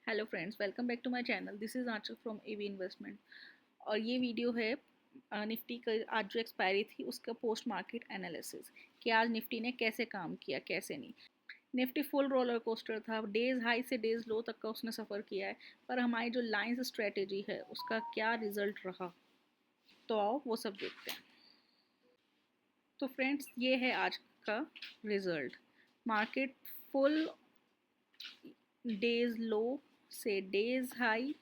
Hello friends, welcome back to my channel. This is Aanchal from AV investment. और ये video है Nifty का आज जो एक्सपायरी थी उसका पोस्ट मार्केट एनालिसिस कि आज निफ्टी ने कैसे काम किया कैसे नहीं। निफ्टी फुल रोलर कोस्टर था, डेज हाई से डेज लो तक का उसने सफ़र किया है, पर हमारी जो लाइन्स स्ट्रेटेजी है उसका क्या रिजल्ट रहा, तो आओ वो सब देखते हैं। तो फ्रेंड्स, ये है आज का रिजल्ट। मार्केट फुल डेज लो से डेज हाई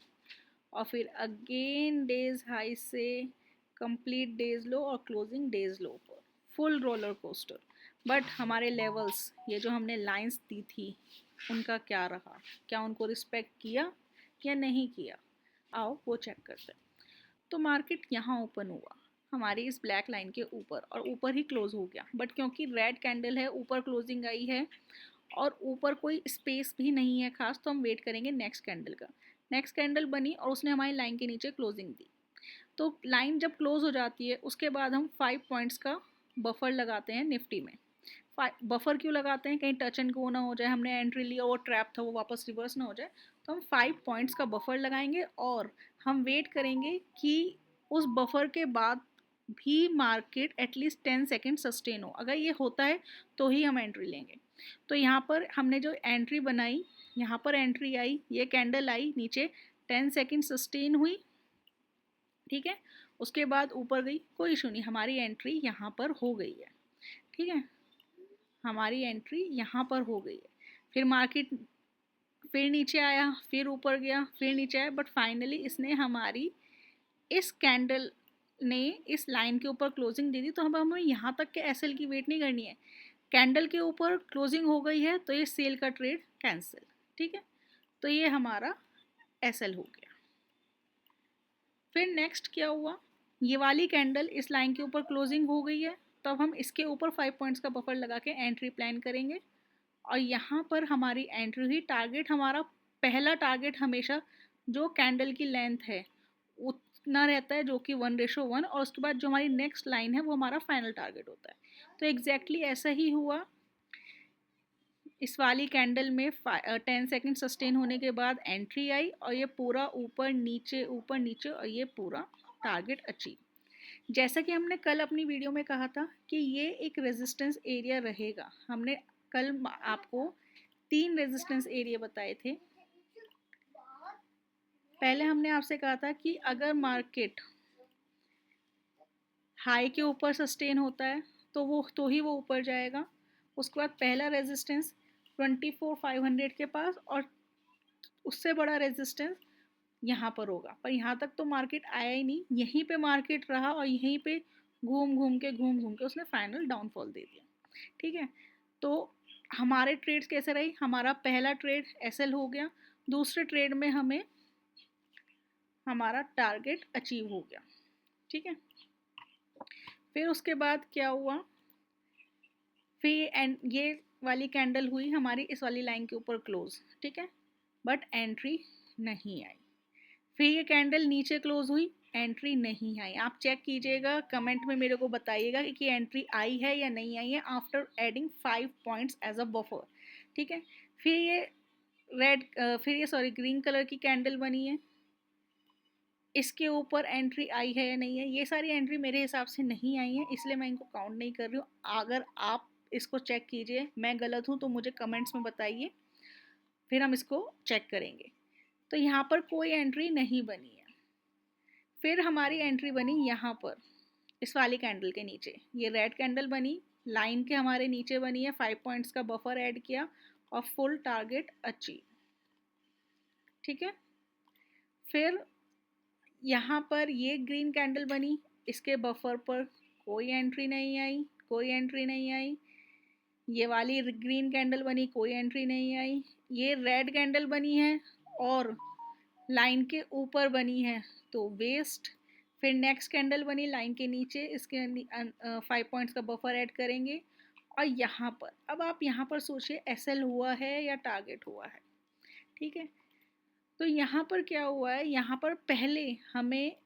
और फिर अगेन डेज हाई से कंप्लीट डेज लो और क्लोजिंग डेज लो पर फुल रोलर कोस्टर। बट हमारे लेवल्स, ये जो हमने लाइंस दी थी, उनका क्या रहा, क्या उनको रिस्पेक्ट किया या नहीं किया, आओ वो चेक करते हैं। तो मार्केट यहाँ ओपन हुआ हमारी इस ब्लैक लाइन के ऊपर और ऊपर ही क्लोज हो गया, बट क्योंकि रेड कैंडल है ऊपर क्लोजिंग आई है और ऊपर कोई स्पेस भी नहीं है खास, तो हम वेट करेंगे नेक्स्ट कैंडल का। नेक्स्ट कैंडल बनी और उसने हमारी लाइन के नीचे क्लोजिंग दी। तो लाइन जब क्लोज हो जाती है उसके बाद हम 5 पॉइंट्स का बफर लगाते हैं निफ्टी में। बफर क्यों लगाते हैं? कहीं टच एंड गो ना हो जाए, हमने एंट्री लिया वो ट्रैप था वो वापस रिवर्स ना हो जाए। तो हम 5 पॉइंट्स का बफर लगाएंगे और हम वेट करेंगे कि उस बफर के बाद भी मार्केट एटलीस्ट 10 सेकेंड सस्टेन हो। अगर ये होता है तो ही हम एंट्री लेंगे। तो यहाँ पर हमने जो एंट्री बनाई, यहाँ पर एंट्री आई, ये कैंडल आई नीचे, 10 सेकेंड सस्टेन हुई, ठीक है। उसके बाद ऊपर गई, कोई इशू नहीं, हमारी एंट्री यहाँ पर हो गई है, ठीक है। हमारी एंट्री यहाँ पर हो गई है। फिर मार्केट फिर नीचे आया, फिर ऊपर गया, फिर नीचे आया, बट फाइनली इसने हमारी इस कैंडल ने इस लाइन के ऊपर क्लोजिंग दे दी। तो अब हमें यहाँ तक के एसएल की वेट नहीं करनी है। कैंडल के ऊपर क्लोजिंग हो गई है तो ये सेल का ट्रेड कैंसिल, ठीक है। तो ये हमारा एसएल हो गया। फिर नेक्स्ट क्या हुआ, ये वाली कैंडल इस लाइन के ऊपर क्लोजिंग हो गई है, तो अब हम इसके ऊपर 5 पॉइंट्स का बफर लगा के एंट्री प्लान करेंगे। और यहाँ पर हमारी एंट्री हुई। टारगेट हमारा, पहला टारगेट हमेशा जो कैंडल की लेंथ है उतना रहता है, जो कि 1:1, और उसके बाद जो हमारी नेक्स्ट लाइन है वो हमारा फाइनल टारगेट होता है। तो एग्जैक्टली ऐसा ही हुआ। इस वाली कैंडल में 10 सेकेंड सस्टेन होने के बाद एंट्री आई और ये पूरा ऊपर नीचे और ये पूरा टारगेट अचीव। जैसा कि हमने कल अपनी वीडियो में कहा था कि ये एक रेजिस्टेंस एरिया रहेगा। हमने कल आपको 3 रेजिस्टेंस एरिया बताए थे। पहले हमने आपसे कहा था कि अगर मार्केट हाई के ऊपर सस्टेन होता है तो ही वो ऊपर जाएगा। उसके बाद पहला रेजिस्टेंस 24,500 के पास और उससे बड़ा रेजिस्टेंस यहाँ पर होगा। पर यहाँ तक तो मार्केट आया ही नहीं, यहीं पे मार्केट रहा और यहीं पे घूम घूम के उसने फाइनल डाउनफॉल दे दिया, ठीक है। तो हमारे ट्रेड्स कैसे रही? हमारा पहला ट्रेड एसएल हो गया, दूसरे ट्रेड में हमें हमारा टारगेट अचीव हो गया, ठीक है। फिर उसके बाद क्या हुआ, फिर ये वाली कैंडल हुई हमारी इस वाली लाइन के ऊपर क्लोज, ठीक है, बट एंट्री नहीं आई। फिर ये कैंडल नीचे क्लोज हुई, एंट्री नहीं आई। आप चेक कीजिएगा, कमेंट में मेरे को बताइएगा कि एंट्री आई है या नहीं आई है after adding 5 points as a buffer, ठीक है। फिर ये ग्रीन कलर की कैंडल बनी है, इसके ऊपर एंट्री आई है या नहीं है? ये सारी एंट्री मेरे हिसाब से नहीं आई है, इसलिए मैं इनको काउंट नहीं कर रही हूँ। अगर आप इसको चेक कीजिए, मैं गलत हूँ तो मुझे कमेंट्स में बताइए, फिर हम इसको चेक करेंगे। तो यहाँ पर कोई एंट्री नहीं बनी है। फिर हमारी एंट्री बनी यहाँ पर इस वाली कैंडल के नीचे, ये रेड कैंडल बनी, लाइन के हमारे नीचे बनी है, 5 पॉइंट्स का बफर ऐड किया और फुल टारगेट अचीव, ठीक है। फिर यहाँ पर ये ग्रीन कैंडल बनी, इसके बफर पर कोई एंट्री नहीं आई, कोई एंट्री नहीं आई। ये वाली ग्रीन कैंडल बनी, कोई एंट्री नहीं आई। ये रेड कैंडल बनी है और लाइन के ऊपर बनी है, तो वेस्ट। फिर नेक्स्ट कैंडल बनी लाइन के नीचे, इसके 5 पॉइंट्स का बफर ऐड करेंगे। और यहाँ पर अब आप यहाँ पर सोचिए एसएल हुआ है या टारगेट हुआ है, ठीक है। तो यहाँ पर क्या हुआ है, यहाँ पर पहले हमें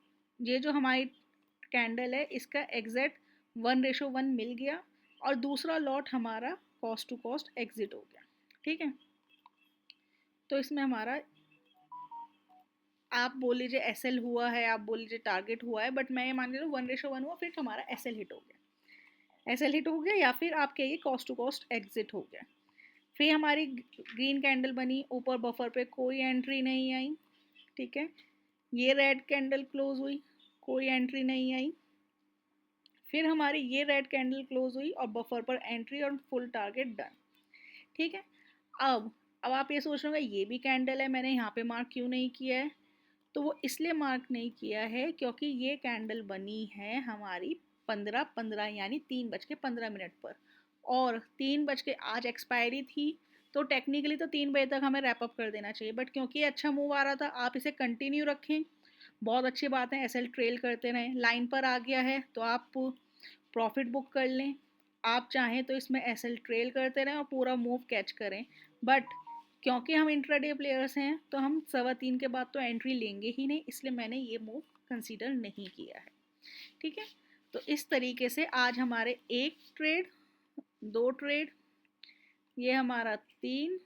ये जो हमारी कैंडल है इसका एग्जैक्ट 1:1 मिल गया और दूसरा लॉट हमारा कॉस्ट टू कॉस्ट एग्जिट हो गया, ठीक है। तो इसमें हमारा आप बोल लीजिए एसएल हुआ है, आप बोल लीजिए टारगेट हुआ है, बट मैं ये मान के चलूँ 1:1 हुआ, फिर हमारा एसएल हिट हो गया, एसएल हिट हो गया, या फिर आप कहिए कॉस्ट टू कॉस्ट एग्जिट हो गया। फिर हमारी ग्रीन कैंडल बनी, ऊपर बफर पे कोई एंट्री नहीं आई, ठीक है। ये रेड कैंडल क्लोज हुई, कोई एंट्री नहीं आई। फिर हमारी ये रेड कैंडल क्लोज हुई और बफर पर एंट्री और फुल टारगेट डन, ठीक है। अब आप ये सोच रहे होंगे ये भी कैंडल है, मैंने यहाँ पे मार्क क्यों नहीं किया है? तो वो इसलिए मार्क नहीं किया है क्योंकि ये कैंडल बनी है हमारी 15:15 यानी 3:15 पर, और 3 बज के आज एक्सपायरी थी, तो टेक्निकली तो 3 बजे तक हमें रैप अप कर देना चाहिए, बट क्योंकि अच्छा मूव आ रहा था, आप इसे कंटिन्यू रखें, बहुत अच्छी बात है, एसएल ट्रेल करते रहें, लाइन पर आ गया है तो आप प्रॉफिट बुक कर लें, आप चाहें तो इसमें एसएल ट्रेल करते रहें और पूरा मूव कैच करें, बट क्योंकि हम इंट्राडे प्लेयर्स हैं तो हम 3:15 के बाद तो एंट्री लेंगे ही नहीं, इसलिए मैंने ये मूव कंसीडर नहीं किया है, ठीक है। तो इस तरीके से आज हमारे 1 ट्रेड, 2 ट्रेड, ये हमारा 3,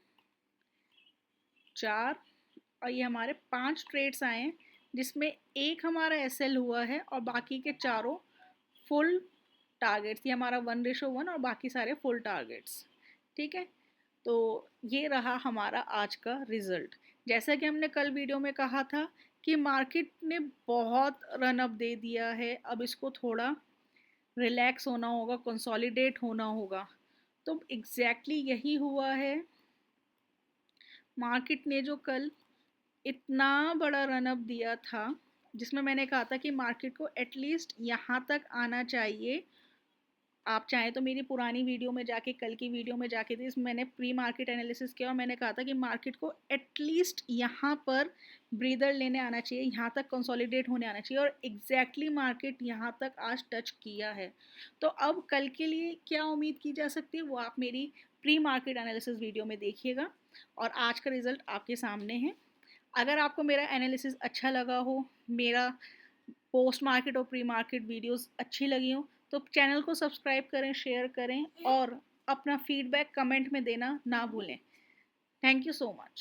4 और ये हमारे 5 ट्रेड्स आए हैं, जिसमें एक हमारा एसएल हुआ है और बाकी के चारों फुल टारगेट्स, ये हमारा 1:1 और बाकी सारे फुल टारगेट्स, ठीक है। तो ये रहा हमारा आज का रिजल्ट। जैसा कि हमने कल वीडियो में कहा था कि मार्केट ने बहुत रन अप दे दिया है, अब इसको थोड़ा रिलैक्स होना होगा, कंसोलिडेट होना होगा, तो एग्जैक्टली यही हुआ है। मार्केट ने जो कल इतना बड़ा रन अप दिया था, जिसमें मैंने कहा था कि मार्केट को एटलीस्ट यहाँ तक आना चाहिए, आप चाहें तो मेरी पुरानी वीडियो में जाके, कल की वीडियो में जाके थी, इसमें मैंने प्री मार्केट एनालिसिस किया और मैंने कहा था कि मार्केट को एटलीस्ट यहाँ पर ब्रीदर लेने आना चाहिए, यहाँ तक कंसोलिडेट होने आना चाहिए, और एग्जैक्टली मार्केट यहाँ तक आज टच किया है। तो अब कल के लिए क्या उम्मीद की जा सकती है वो आप मेरी प्री मार्केट एनालिसिस वीडियो में देखिएगा, और आज का रिजल्ट आपके सामने है। अगर आपको मेरा एनालिसिस अच्छा लगा हो, मेरा पोस्ट मार्केट और प्री मार्केट वीडियोस अच्छी लगी हो, तो चैनल को सब्सक्राइब करें, शेयर करें और अपना फीडबैक कमेंट में देना ना भूलें। Thank you so much.